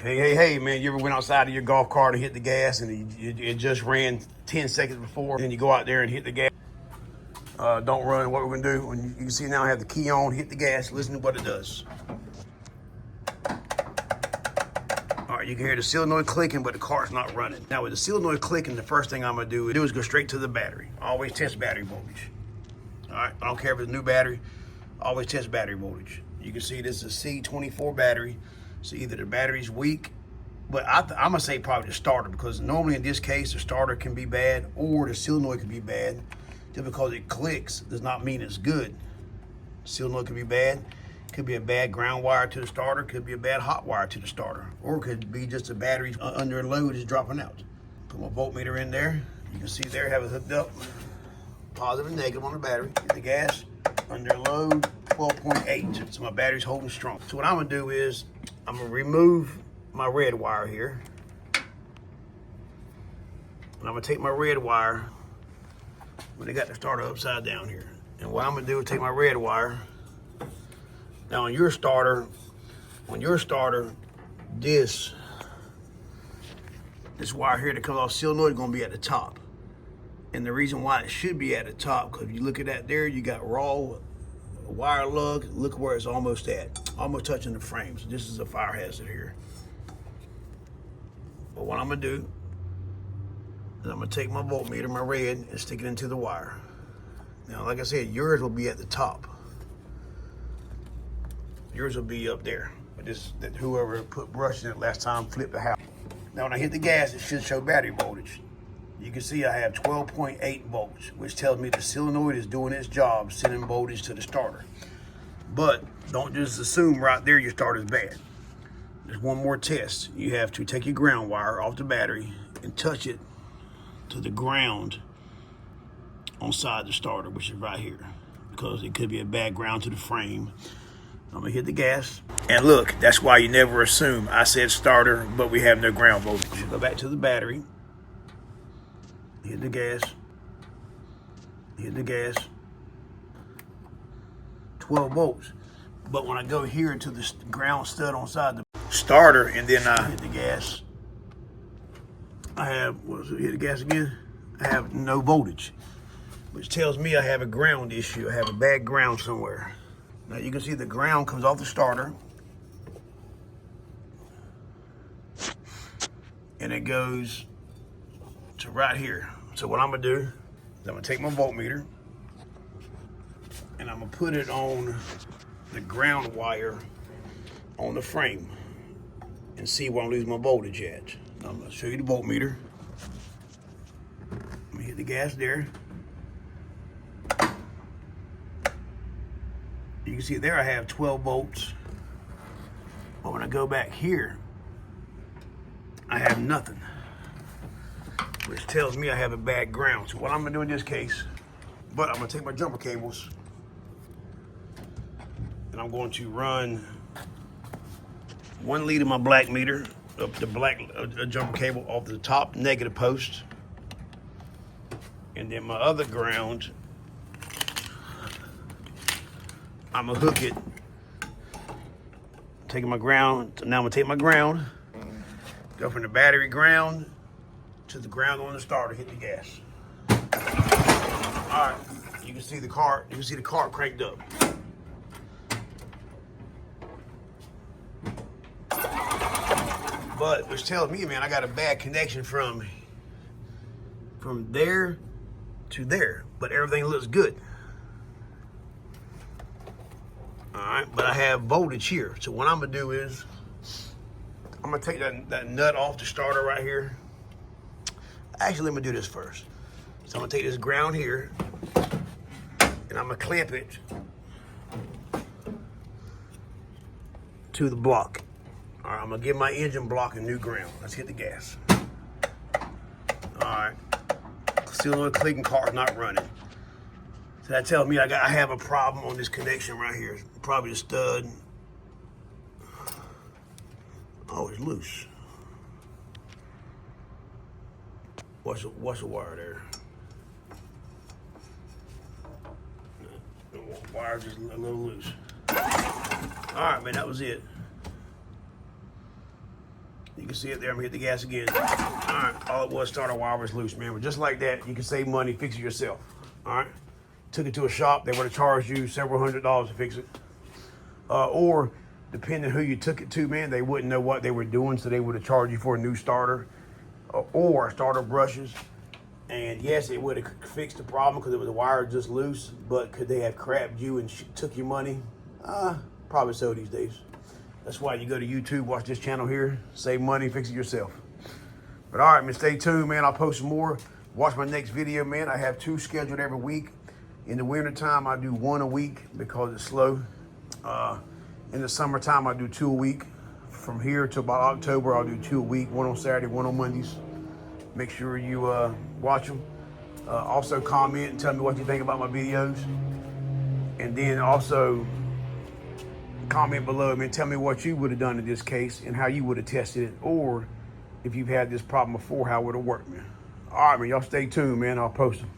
Hey, man, you ever went outside of your golf cart and hit the gas and it just ran 10 seconds before, and then you go out there and hit the gas? Don't run. What we're gonna do, when you can see now I have the key on, hit the gas, listen to what it does. All right, you can hear the solenoid clicking, but the car's not running. Now with the solenoid clicking, the first thing I'm gonna do is go straight to the battery. Always test battery voltage. All right, I don't care if it's a new battery, always test battery voltage. You can see this is a C24 battery. So either the battery's weak, but I'm gonna say probably the starter, because normally in this case, the starter can be bad or the solenoid can be bad. Just because it clicks does not mean it's good. Solenoid could be bad. Could be a bad ground wire to the starter, could be a bad hot wire to the starter, or it could be just the battery under load is dropping out. Put my voltmeter in there. You can see there, have it hooked up. Positive and negative on the battery. Hit the gas, under load, 12.8. So my battery's holding strong. So what I'm gonna do is, I'm gonna remove my red wire here. And I'm gonna take my red wire, when they got the starter upside down here. And what I'm gonna do is take my red wire. Now on your starter, this wire here that comes off solenoid is gonna be at the top. And the reason why it should be at the top, because if you look at that there, you got raw wire lug. Look where it's almost at, almost touching the frame. So this is a fire hazard here. But what I'm gonna do is I'm gonna take my voltmeter, my red, and stick it into the wire. Now, like I said, yours will be at the top. Yours will be up there. But whoever put brush in it last time flipped the house. Now when I hit the gas, it should show battery voltage. You can see I have 12.8 volts, which tells me the solenoid is doing its job, sending voltage to the starter. But don't just assume right there your starter's bad. There's one more test. You have to take your ground wire off the battery and touch it to the ground on side the starter, which is right here, because it could be a bad ground to the frame. I'm gonna hit the gas. And look, that's why you never assume. I said starter, but we have no ground voltage. Go back to the battery. Hit the gas. Hit the gas. 12 volts. But when I go here into the ground stud on side the starter, and then I hit the gas, I have, hit the gas again? I have no voltage, which tells me I have a ground issue. I have a bad ground somewhere. Now you can see the ground comes off the starter, and it goes to right here. So what I'm gonna do is I'm gonna take my voltmeter and I'm gonna put it on the ground wire on the frame and see where I'm losing my voltage at. Now I'm gonna show you the voltmeter. Let me hit the gas there. You can see there I have 12 volts. But when I go back here, I have nothing, which tells me I have a bad ground. So what I'm gonna do in this case, but I'm gonna take my jumper cables and I'm going to run 1 lead of my black meter up the black jumper cable off the top negative post. And then my other ground, I'm gonna hook it, taking my ground. Now I'm gonna take my ground, go from the battery ground to the ground on the starter, hit the gas. All right, you can see the car cranked up. But which tells me, man, I got a bad connection from there to there, but everything looks good. All right, but I have voltage here. So what I'm gonna do is, I'm gonna take that nut off the starter right here. Actually, let me do this first. So I'm gonna take this ground here and I'm gonna clamp it to the block. All right, I'm gonna give my engine block a new ground. Let's hit the gas. All right, solenoid clicking, car's not running. So that tells me I have a problem on this connection right here. Probably the stud. Oh, it's loose. What's the wire there? The wire just a little loose. All right, man, that was it. You can see it there. I'm gonna hit the gas again. All right, all it was, starter wire was loose, man. But just like that, you can save money, fix it yourself. All right, took it to a shop. They would have charged you several $100s to fix it. Or depending who you took it to, man, they wouldn't know what they were doing, so they would have charged you for a new starter or starter brushes. And yes, it would have fixed the problem because it was the wire just loose. But could they have crapped you and took your money? Probably so these days. That's why you go to YouTube, watch this channel here, save money, fix it yourself. But all right, man, stay tuned, man. I'll post some more. Watch my next video, man. I have 2 scheduled every week. In the winter time, I do 1 a week because it's slow. In the summertime, I do 2 a week. From here to about October, I'll do 2 a week, 1 on Saturday, 1 on Mondays. Make sure you watch them. Also comment and tell me what you think about my videos. And then also comment below and tell me what you would have done in this case and how you would have tested it, or if you've had this problem before, how it would have worked, man. All right, man, y'all stay tuned, man. I'll post them.